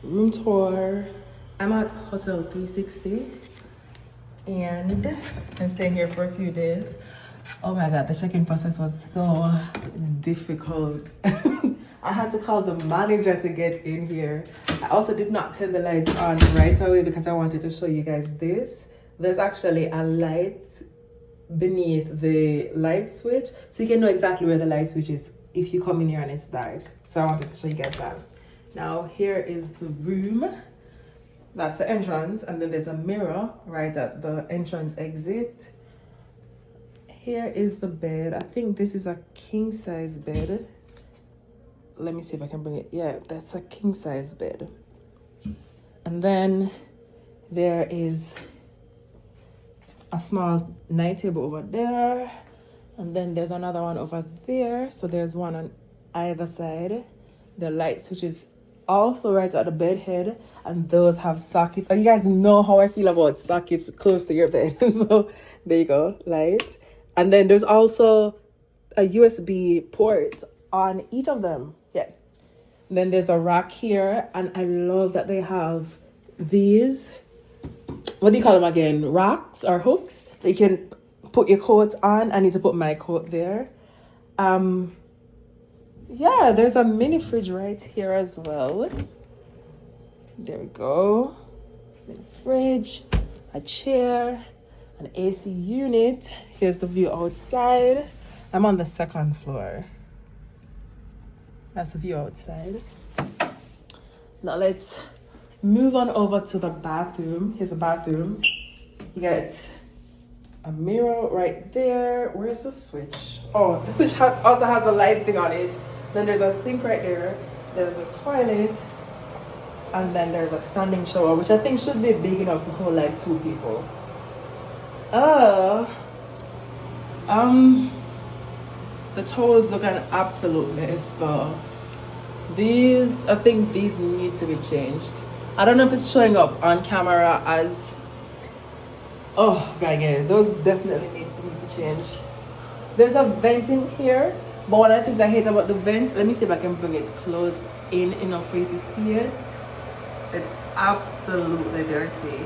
room tour. I'm at Hotel 360 and I'm staying here for a few days. Oh my god, the check-in process was so difficult. I had to call the manager to get in here. I also did not turn the lights on right away because I wanted to show you guys this. There's actually a light beneath the light switch, so you can know exactly where the light switch is if you come in here and it's dark. So I wanted to show you guys that. Now here is the room. That's the entrance, and then there's a mirror right at the entrance exit. Here is the bed. I think this is a king size bed. Let me see if I can bring it. Yeah, that's a king size bed. And then there is a small night table over there. And then there's another one over there. So there's one on either side. The light switch is also right at the bed head, and those have sockets. And you guys know how I feel about sockets close to your bed. So there you go, light. And then there's also a USB port on each of them. Yeah. And then there's a rack here, and I love that they have these, what do you call them again? Racks or hooks that you can put your coat on. I need to put my coat there. Yeah, there's a mini fridge right here as well. There we go. Mini fridge, a chair, an AC unit. Here's the view outside. I'm on the second floor. That's the view outside. Now let's move on over to the bathroom. Here's a bathroom. You get a mirror right there. Where's the switch? Oh, the switch also has a light thing on it. Then there's a sink right there. There's a toilet. And then there's a standing shower, which I think should be big enough to hold like 2 people. The towels look an absolute mess though. I think these need to be changed. I don't know if it's showing up on camera as, oh god, yeah, those definitely need to change. There's a vent in here. But one of the things I hate about the vent, let me see if I can bring it close in enough for you to see it. It's absolutely dirty.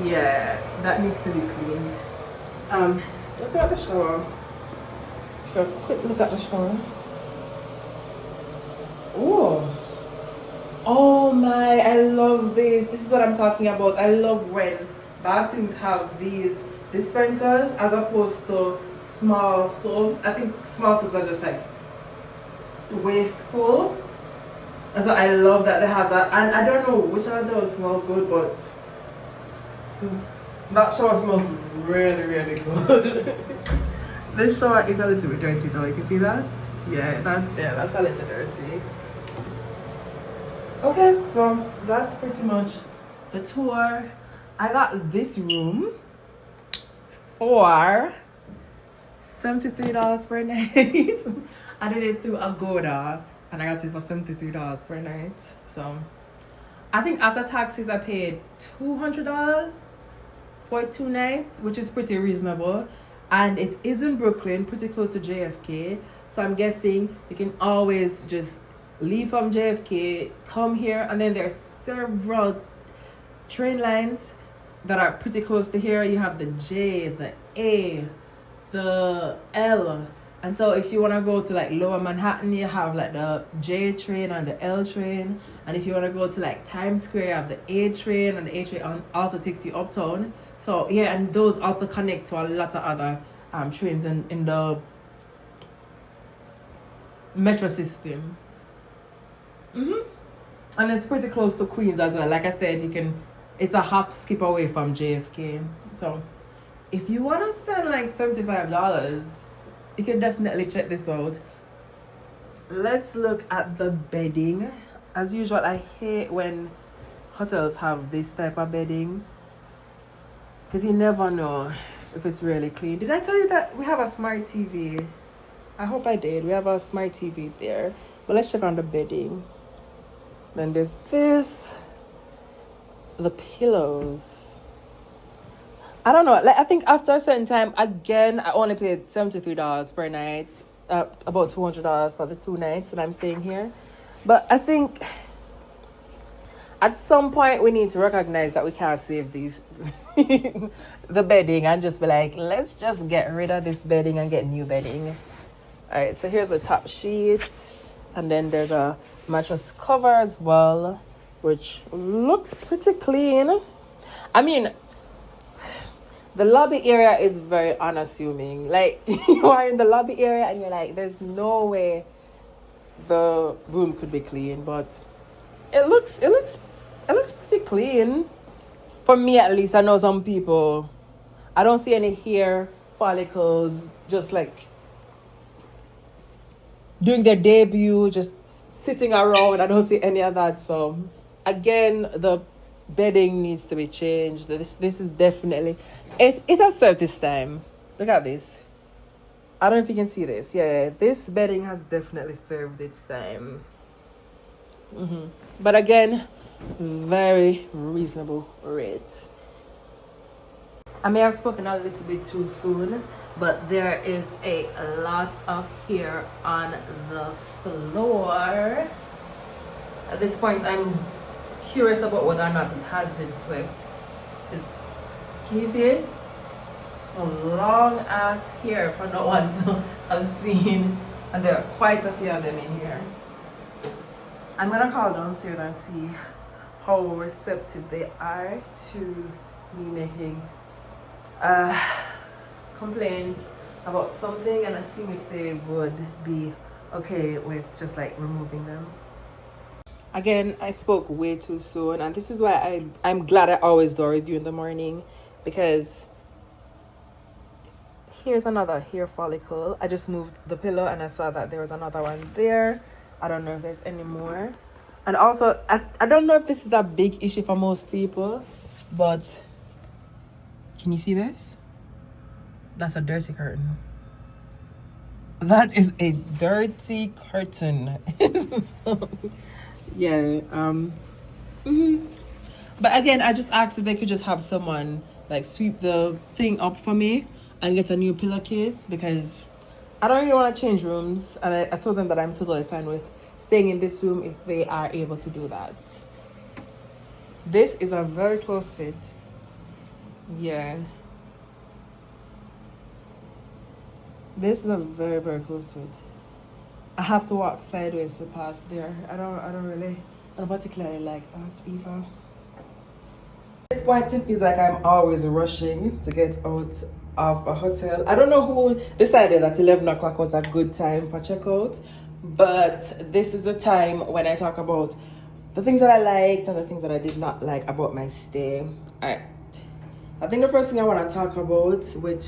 Yeah, that needs to be cleaned. Let's look at the shower. Take a quick look at the shower. Oh my, I love this. This is what I'm talking about. I love when bathrooms have these dispensers as opposed to small soaps. I think small soaps are just like wasteful, and so I love that they have that. And I don't know which one of those smell good, but that shower smells really, really good. This shower is a little bit dirty though. You can see that? Yeah, that's a little dirty. Okay, so that's pretty much the tour. I got this room for $73 per night. I did it through Agoda and I got it for $73 per night. So I think after taxes I paid $200 for 2 nights, which is pretty reasonable. And it is in Brooklyn, pretty close to JFK. So I'm guessing you can always just leave from JFK, come here, and then there's several train lines that are pretty close to here. You have the J, the A, the L, and so if you want to go to like Lower Manhattan, you have like the J train and the L train, and if you want to go to like Times Square, you have the A train, and the A train also takes you uptown. So yeah, and those also connect to a lot of other trains in the metro system. And it's pretty close to Queens as well. Like I said, it's a hop skip away from JFK. So if you want to spend like $75, you can definitely check this out. Let's look at the bedding. As usual, I hate when hotels have this type of bedding because you never know if it's really clean. Did I tell you that we have a smart TV? I hope I did. We have a smart TV there. But let's check on the bedding. Then there's this. The pillows. I don't know. Like I think after a certain time, again, I only paid $73 per night. About $200 for the 2 nights that I'm staying here. But I think At some point, we need to recognize that we can't save these the bedding and just be like, let's just get rid of this bedding and get new bedding. All right, so here's the top sheet, and then there's a mattress cover as well, which looks pretty clean. I mean, the lobby area is very unassuming. Like, you are in the lobby area and you're like, there's no way the room could be clean, but it looks pretty clean. For me, at least. I know some people, I don't see any hair follicles just like doing their debut, just sitting around. I don't see any of that. So again, the bedding needs to be changed. This is definitely, it has served this time. Look at this. I don't know if you can see this. Yeah, this bedding has definitely served its time. But again, very reasonable rate. I may have spoken a little bit too soon, but there is a lot of hair on the floor. At this point, I'm curious about whether or not it has been swept. Can you see it? Some long ass hair for no one to have seen, and there are quite a few of them in here. I'm gonna call downstairs and see how receptive they are to me making a complaint about something, and I see if they would be okay with just like removing them. Again, I spoke way too soon, and this is why I'm glad I always do a review in the morning, because here's another hair follicle. I just moved the pillow and I saw that there was another one there. I don't know if there's any more. And also, I don't know if this is a big issue for most people, but can you see this? That's a dirty curtain. That is a dirty curtain. So, yeah. But again, I just asked if they could just have someone like sweep the thing up for me and get a new pillowcase, because I don't really want to change rooms, and I told them that I'm totally fine with staying in this room if they are able to do that. This is a very close fit. Yeah. This is a very, very close fit. I have to walk sideways to pass there. I don't particularly like that either. At this point, it feels like I'm always rushing to get out of a hotel. I don't know who decided that 11 o'clock was a good time for checkout, but this is the time when I talk about the things that I liked and the things that I did not like about my stay. All right. I think the first thing I want to talk about, which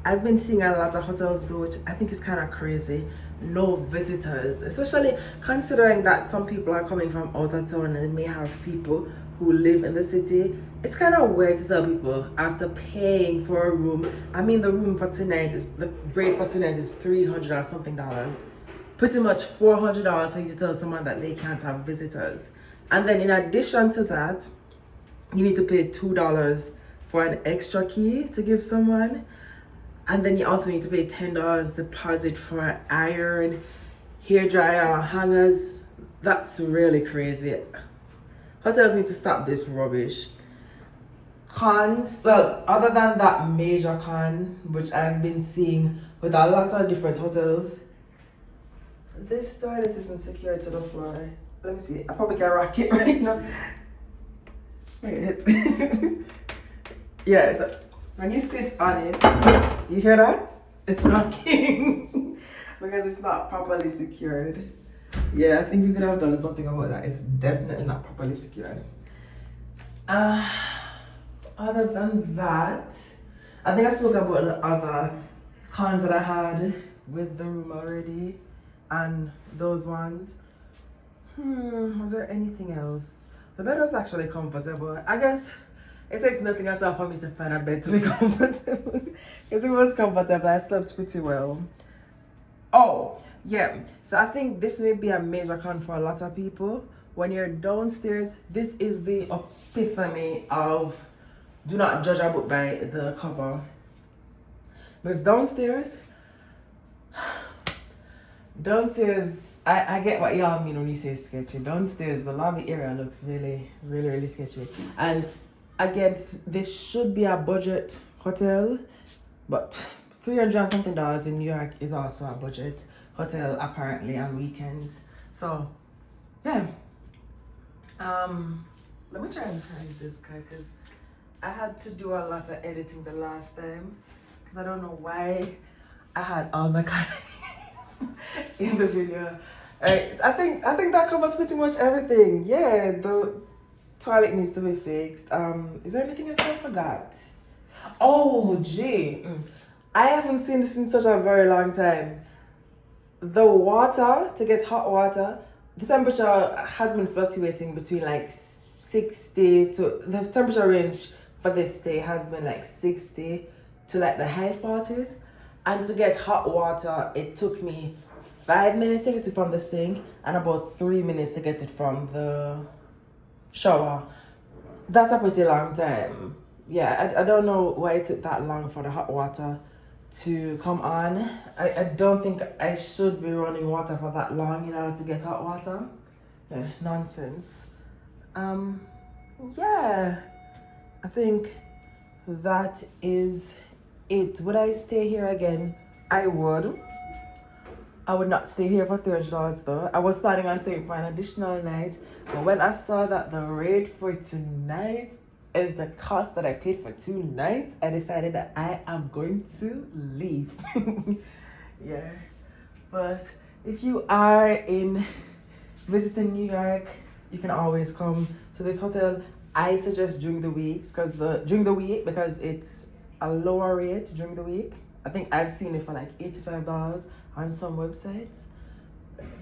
I've been seeing a lot of hotels do, which I think is kind of crazy, no visitors, especially considering that some people are coming from out of town and they may have people who live in the city. It's kind of weird to tell people after paying for a room. I mean, the room for tonight is, the rate for tonight is $300 or something dollars. Pretty much $400 for you to tell someone that they can't have visitors. And then in addition to that, you need to pay $2 for an extra key to give someone. And then you also need to pay $10 deposit for an iron, hair dryer, hangers. That's really crazy. Hotels need to stop this rubbish. Cons, well, other than that major con, which I've been seeing with a lot of different hotels, this toilet isn't secured to the floor. Let me see. I probably can rock it right now. Wait. Yeah, so when you sit on it, you hear that? It's rocking because it's not properly secured. Yeah, I think you could have done something about that. It's definitely not properly secured. Other than that, I think I spoke about the other cons that I had with the room already, and those ones. Was there anything else? The bed was actually comfortable. I guess it takes nothing at all for me to find a bed to be comfortable. Because it was comfortable, I slept pretty well. Oh, yeah. So I think this may be a major con for a lot of people. When you're downstairs, this is the epitome of do not judge a book by the cover. Because downstairs, Downstairs, I get what y'all mean when you say sketchy. Downstairs, the lobby area looks really, really, really sketchy. And again, this should be a budget hotel, but $300 and something in New York is also a budget hotel apparently on weekends. So yeah. Let me try and find this guy because I had to do a lot of editing the last time because I don't know why I had all my comments in the video. Alright, I think that covers pretty much everything. Yeah, the toilet needs to be fixed. Is there anything else I forgot? Oh, gee. I haven't seen this in such a very long time. The water, to get hot water, the temperature has been fluctuating between like 60 to, the temperature range for this day has been like 60 to like the high 40s. And to get hot water, it took me 5 minutes to get it from the sink and about 3 minutes to get it from the shower. That's a pretty long time. Yeah, I don't know why it took that long for the hot water to come on. I don't think I should be running water for that long in order to get hot water. Yeah, nonsense. Yeah, I think that is it. Would I stay here again? I would. I would not stay here for $300 though. I was planning on staying for an additional night, but when I saw that the rate for tonight is the cost that I paid for 2 nights, I decided that I am going to leave. Yeah, but if you are in visiting New York, you can always come to this hotel. I suggest during the weeks because it's a lower rate during the week. I think I've seen it for like $85 on some websites.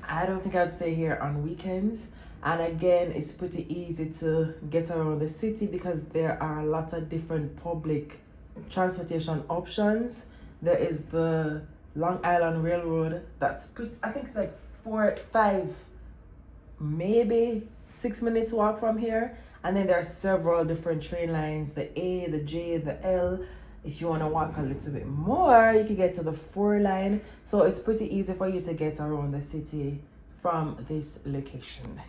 I don't think I'd stay here on weekends. And again, it's pretty easy to get around the city because there are a lot of different public transportation options. There is the Long Island Railroad that's pretty, I think it's like 5, maybe 6 minutes walk from here. And then there are several different train lines, the A, the J, the L. If you want to walk a little bit more, you can get to the 4 line. So it's pretty easy for you to get around the city from this location.